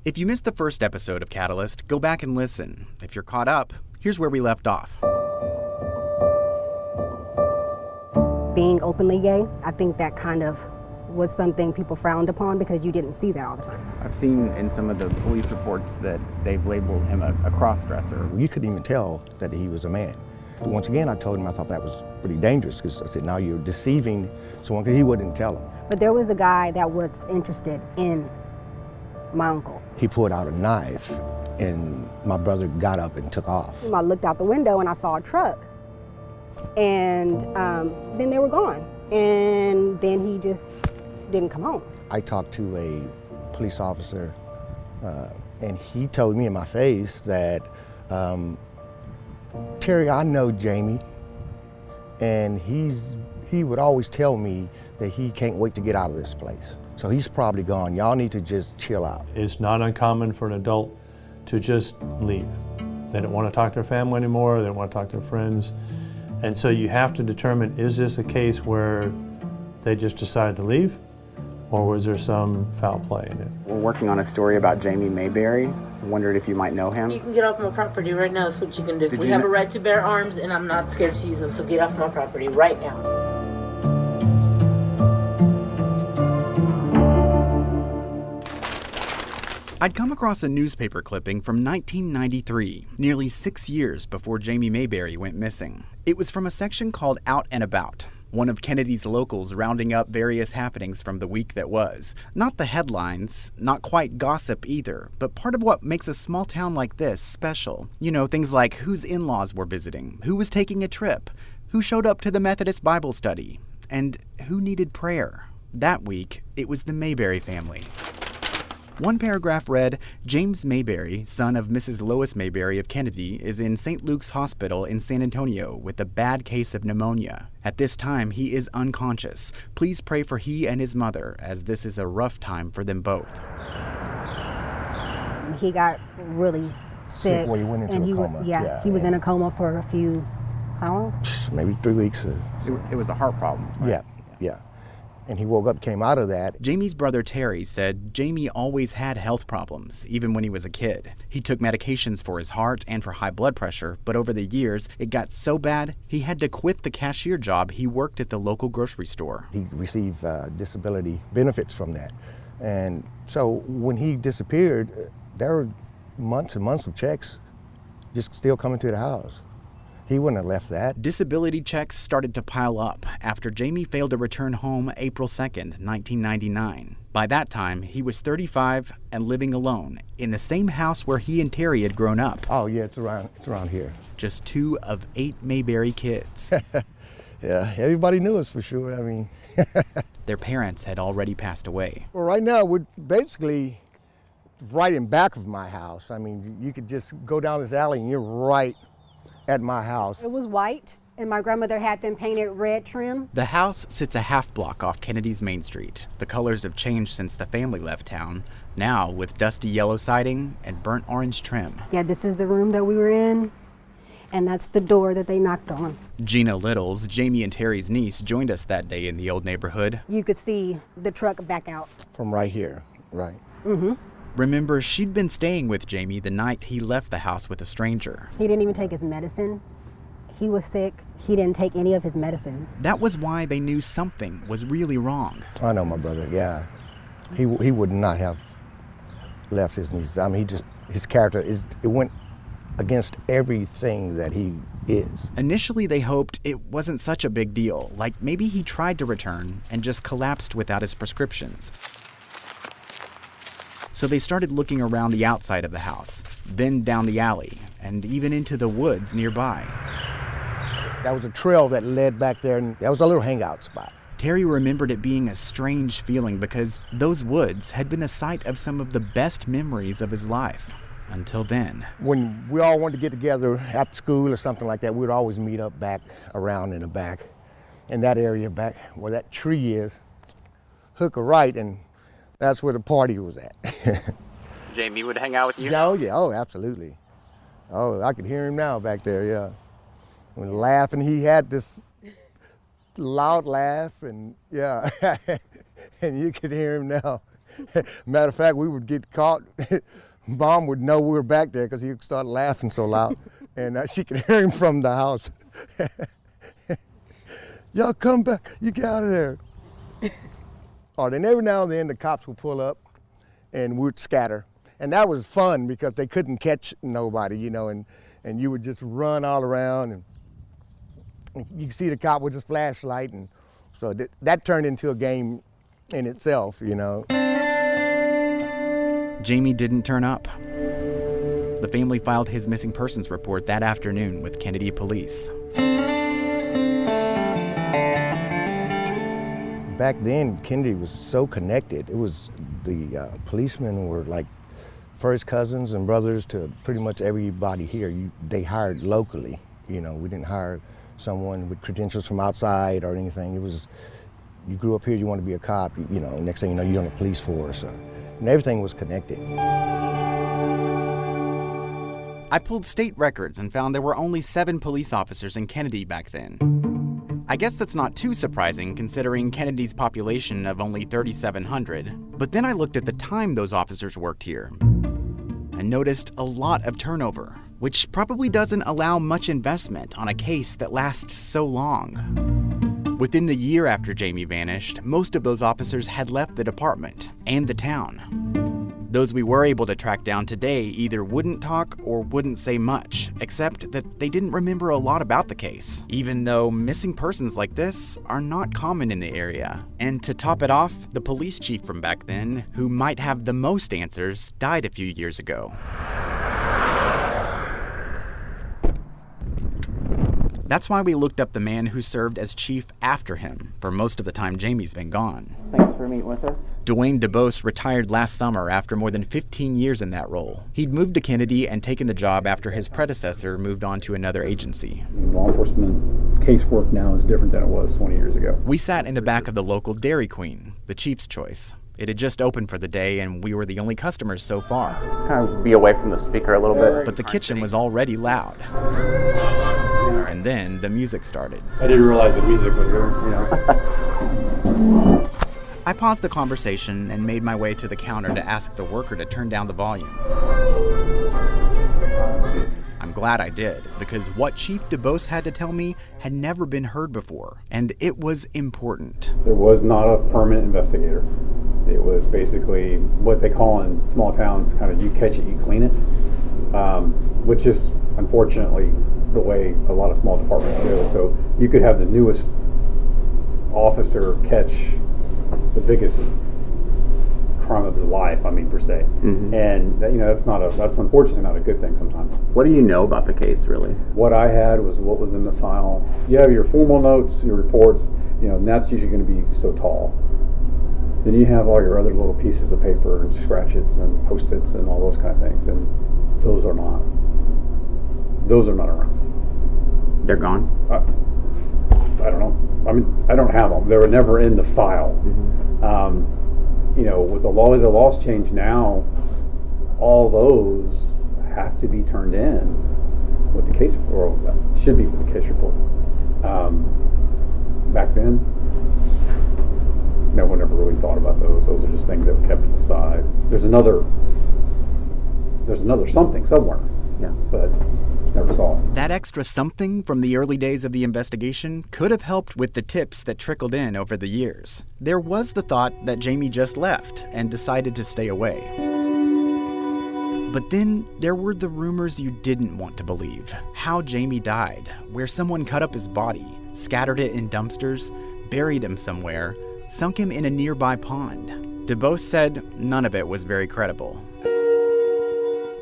If you missed the first episode of Catalyst, go back and listen. If you're caught up, here's where we left off. Being openly gay, I think that kind of was something people frowned upon because you didn't see that all the time. I've seen in some of the police reports that they've labeled him a cross-dresser. You couldn't even tell that he was a man. Once again, I told him I thought that was pretty dangerous because I said, now you're deceiving someone, because he wouldn't tell him. But there was a guy that was interested in my uncle. He pulled out a knife and my brother got up and took off. I looked out the window and I saw a truck. And then they were gone. And then he just didn't come home. I talked to a police officer and he told me in my face that, Terry, I know Jamie, and he would always tell me that he can't wait to get out of this place. So he's probably gone. Y'all need to just chill out. It's not uncommon for an adult to just leave. They don't want to talk to their family anymore, they don't want to talk to their friends. And so you have to determine, is this a case where they just decided to leave, or was there some foul play in it? We're working on a story about Jamie Mayberry. I wondered if you might know him. You can get off my property right now is what you can do. We have a right to bear arms, and I'm not scared to use them, so get off my property right now. I'd come across a newspaper clipping from 1993, nearly 6 years before Jamie Mayberry went missing. It was from a section called Out and About, one of Kennedy's locals rounding up various happenings from the week that was. Not the headlines, not quite gossip either, but part of what makes a small town like this special. You know, things like whose in-laws were visiting, who was taking a trip, who showed up to the Methodist Bible study, and who needed prayer. That week, it was the Mayberry family. One paragraph read, James Mayberry, son of Mrs. Lois Mayberry of Kennedy, is in St. Luke's Hospital in San Antonio with a bad case of pneumonia. At this time, he is unconscious. Please pray for he and his mother, as this is a rough time for them both. He got really sick. When he went into a coma. He was in a coma for a few, how long? Maybe 3 weeks. It was a heart problem. Right? Yeah. And he woke up, came out of that. Jamie's brother Terry said Jamie always had health problems, even when he was a kid. He took medications for his heart and for high blood pressure, but over the years, it got so bad, he had to quit the cashier job he worked at the local grocery store. He received disability benefits from that. And so when he disappeared, there were months and months of checks just still coming to the house. He wouldn't have left that. Disability checks started to pile up after Jamie failed to return home April 2nd, 1999. By that time, he was 35 and living alone in the same house where he and Terry had grown up. Oh yeah, it's around here. Just 2 of 8 Mayberry kids. Yeah, everybody knew us for sure. I mean, their parents had already passed away. Well, right now we're basically right in back of my house. I mean, you could just go down this alley and you're right at my house. It was white, and my grandmother had them painted red trim. The house sits a half block off Kennedy's Main Street. The colors have changed since the family left town, now with dusty yellow siding and burnt orange trim. Yeah, this is the room that we were in, and that's the door that they knocked on. Gina Littles, Jamie and Terry's niece, joined us that day in the old neighborhood. You could see the truck back out. From right here, right. Mm-hmm. Remember, she'd been staying with Jamie the night he left the house with a stranger. He didn't even take his medicine. He was sick. He didn't take any of his medicines. That was why they knew something was really wrong. I know my brother, yeah. He would not have left his niece. I mean, his character, it went against everything that he is. Initially, they hoped it wasn't such a big deal, like maybe he tried to return and just collapsed without his prescriptions. So they started looking around the outside of the house, then down the alley, and even into the woods nearby. That was a trail that led back there, and that was a little hangout spot. Terry remembered it being a strange feeling because those woods had been the site of some of the best memories of his life. Until then. When we all wanted to get together after school or something like that, we'd always meet up back around in the back, in that area back where that tree is, hook a right, and that's where the party was at. Jamie would hang out with you? Oh, absolutely. Oh, I could hear him now back there, yeah. When laughing, he had this loud laugh, and yeah, and you could hear him now. Matter of fact, we would get caught. Mom would know we were back there because he would start laughing so loud, and she could hear him from the house. Y'all come back, you get out of there. Or then every now and then the cops would pull up and we'd scatter. And that was fun because they couldn't catch nobody, you know, and you would just run all around, and you could see the cop with his flashlight, and so that turned into a game in itself, you know. Jamie didn't turn up. The family filed his missing persons report that afternoon with Kennedy police. Back then, Kennedy was so connected. It was the policemen were like first cousins and brothers to pretty much everybody here. They hired locally. You know, we didn't hire someone with credentials from outside or anything. It was, you grew up here, you want to be a cop, you know, next thing you know, you're on the police force. And everything was connected. I pulled state records and found there were only 7 police officers in Kennedy back then. I guess that's not too surprising considering Kennedy's population of only 3,700. But then I looked at the time those officers worked here and noticed a lot of turnover, which probably doesn't allow much investment on a case that lasts so long. Within the year after Jamie vanished, most of those officers had left the department and the town. Those we were able to track down today either wouldn't talk or wouldn't say much, except that they didn't remember a lot about the case, even though missing persons like this are not common in the area. And to top it off, the police chief from back then, who might have the most answers, died a few years ago. That's why we looked up the man who served as chief after him for most of the time Jamie's been gone. Thanks for meeting with us. Dwayne DeBose retired last summer after more than 15 years in that role. He'd moved to Kennedy and taken the job after his predecessor moved on to another agency. Law enforcement casework now is different than it was 20 years ago. We sat in the back of the local Dairy Queen, the chief's choice. It had just opened for the day and we were the only customers so far. Just kind of be away from the speaker a little bit. But the kitchen was already loud. And then the music started. I didn't realize the music was there, you know. I paused the conversation and made my way to the counter to ask the worker to turn down the volume. I'm glad I did, because what Chief DeBose had to tell me had never been heard before, and it was important. There was not a permanent investigator. It was basically what they call in small towns, kind of you catch it, you clean it, which is unfortunately the way a lot of small departments go. So you could have the newest officer catch the biggest crime of his life, per se. Mm-hmm. And that's unfortunately not a good thing sometimes. What do you know about the case, really? What I had was what was in the file. You have your formal notes, your reports, and that's usually going to be so tall. Then you have all your other little pieces of paper and scratch-its and post-its and all those kind of things, and those are not around. They're gone? I don't know. I don't have them. They were never in the file. Mm-hmm. With the laws change now, all those have to be turned in with the case, or should be with the case report. Back then, no one ever really thought about those. Those are just things that were kept to the side. There's another something somewhere. Yeah, but never saw it. That extra something from the early days of the investigation could have helped with the tips that trickled in over the years. There was the thought that Jamie just left and decided to stay away. But then there were the rumors you didn't want to believe. How Jamie died, where someone cut up his body, scattered it in dumpsters, buried him somewhere, sunk him in a nearby pond. DeBose said none of it was very credible.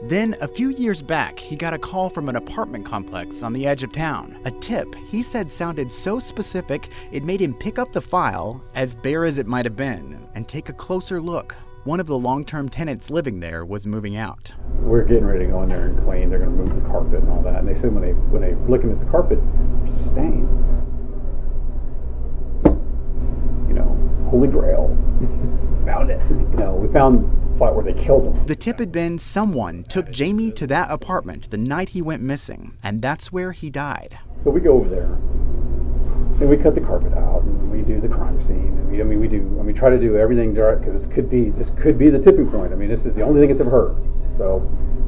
Then, a few years back, he got a call from an apartment complex on the edge of town. A tip he said sounded so specific, it made him pick up the file, as bare as it might have been, and take a closer look. One of the long-term tenants living there was moving out. We're getting ready to go in there and clean. They're going to move the carpet and all that. And they said when they looking at the carpet, there's a stain. Holy Grail. Found it. We found the flat where they killed him. The tip had been someone took Jamie to that apartment the night he went missing, and that's where he died. So we go over there, And we cut the carpet out, and we do the crime scene, and we try to do everything direct, because this could be the tipping point. I mean, this is the only thing it's ever heard. So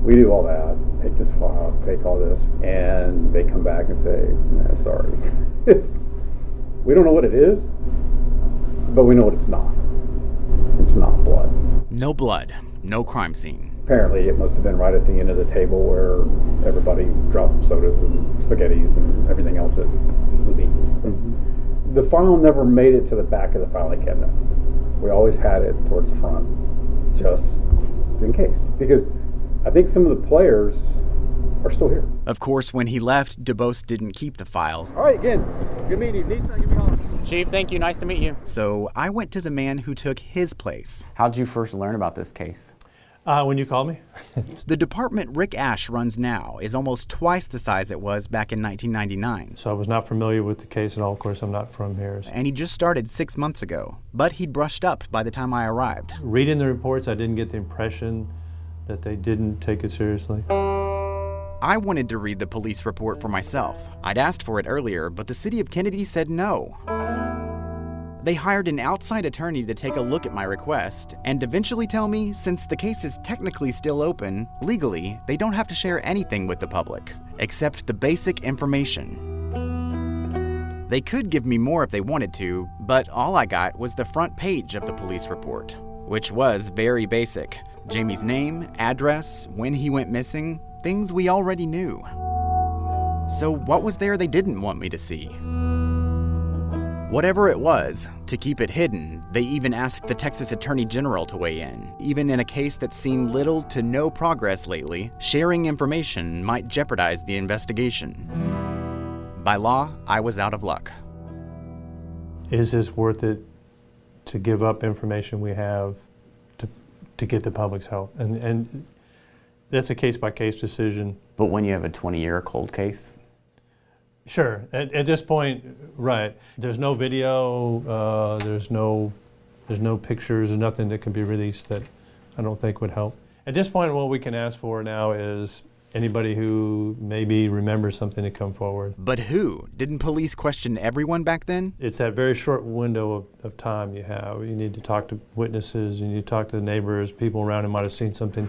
we do all that, take this file, take all this, and they come back and say, nah, sorry. We don't know what it is, but we know what it's not. It's not blood. No blood, no crime scene. Apparently, it must have been right at the end of the table where everybody dropped sodas and spaghettis and everything else that was eaten. So the file never made it to the back of the filing cabinet. We always had it towards the front, just in case. Because I think some of the players are still here. Of course, when he left, DuBose didn't keep the files. All right, again, good meeting you. Need something, give me a holler. Chief, thank you. Nice to meet you. So I went to the man who took his place. How'd you first learn about this case? When you called me. The department Rick Ash runs now is almost twice the size it was back in 1999. So I was not familiar with the case at all. Of course, I'm not from here. And he just started 6 months ago, but he'd brushed up by the time I arrived. Reading the reports, I didn't get the impression that they didn't take it seriously. I wanted to read the police report for myself. I'd asked for it earlier, but the city of Kennedy said no. They hired an outside attorney to take a look at my request and eventually tell me since the case is technically still open, legally, they don't have to share anything with the public, except the basic information. They could give me more if they wanted to, but all I got was the front page of the police report, which was very basic. Jamie's name, address, when he went missing, things we already knew. So what was there they didn't want me to see? Whatever it was, to keep it hidden, they even asked the Texas Attorney General to weigh in. Even in a case that's seen little to no progress lately, sharing information might jeopardize the investigation. By law, I was out of luck. Is this worth it to give up information we have to get the public's help? And that's a case-by-case decision. But when you have a 20-year cold case? Sure. At this point, right. There's no video, there's no pictures, there's nothing that can be released that I don't think would help. At this point, what we can ask for now is anybody who maybe remembers something to come forward. But who? Didn't police question everyone back then? It's that very short window of time you have. You need to talk to witnesses, you need to talk to the neighbors, people around who might have seen something.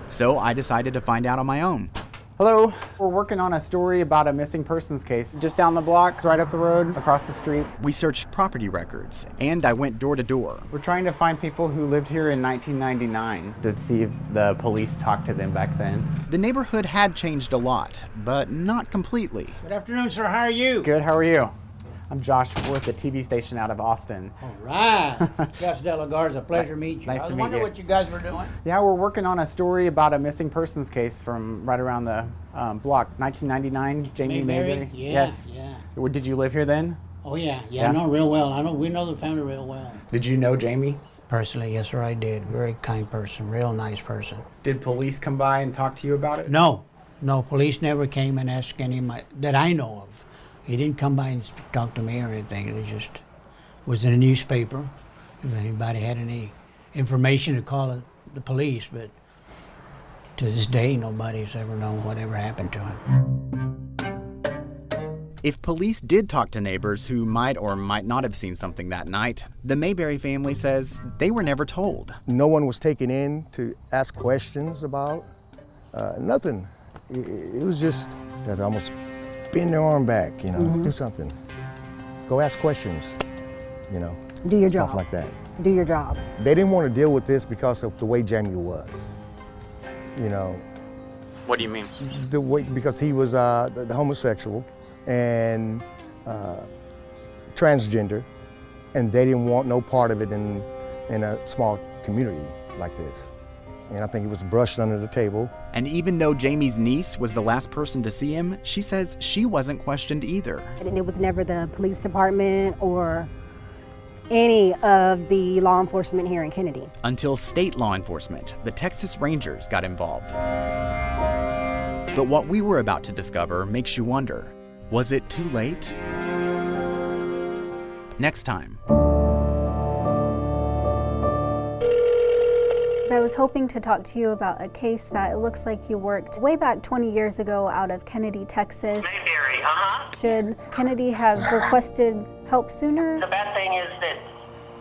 So I decided to find out on my own. Hello. We're working on a story about a missing persons case just down the block, right up the road, across the street. We searched property records, and I went door to door. We're trying to find people who lived here in 1999 to see if the police talked to them back then. The neighborhood had changed a lot, but not completely. Good afternoon, sir. How are you? Good, how are you? I'm Josh with the TV station out of Austin. All right. Josh De La Garza, pleasure to meet you. Nice I to was meet wondering you. what you guys were doing. Yeah, we're working on a story about a missing persons case from right around the block, 1999, Jamie Mayberry. Yeah, yes. yeah. Did you live here then? Oh, yeah. Yeah? I know real well. We know the family real well. Did you know Jamie? Personally, yes, sir, I did. Very kind person, real nice person. Did police come by and talk to you about it? No, police never came and asked any of that I know of. He didn't come by and talk to me or anything. It just was in a newspaper. If anybody had any information to call the police, but to this day, nobody's ever known whatever happened to him. If police did talk to neighbors who might or might not have seen something that night, the Mayberry family says they were never told. No one was taken in to ask questions about, nothing. It was just that almost bend their arm back, do something. Go ask questions, Do your job. stuff like that. Do your job. They didn't want to deal with this because of the way Jamie was, What do you mean? the way, because he was the homosexual and transgender, and they didn't want no part of it in a small community like this. And I think it was brushed under the table. And even though Jamie's niece was the last person to see him, she says she wasn't questioned either. And it was never the police department or any of the law enforcement here in Kennedy. Until state law enforcement, the Texas Rangers, got involved. But what we were about to discover makes you wonder, was it too late? Next time. I was hoping to talk to you about a case that it looks like you worked way back 20 years ago out of Kennedy, Texas. Mayberry, Should Kennedy have requested help sooner? The bad thing is that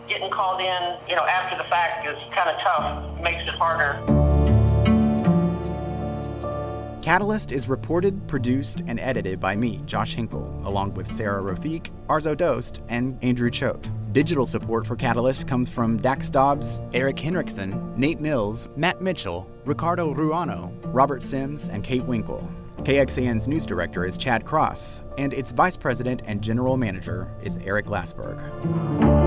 getting called in, after the fact is kind of tough, makes it harder. Catalyst is reported, produced, and edited by me, Josh Hinkle, along with Sarah Rafiq, Arzo Dost, and Andrew Choate. Digital support for Catalyst comes from Dax Dobbs, Eric Henriksen, Nate Mills, Matt Mitchell, Ricardo Ruano, Robert Sims, and Kate Winkle. KXAN's news director is Chad Cross, and its vice president and general manager is Eric Glassberg.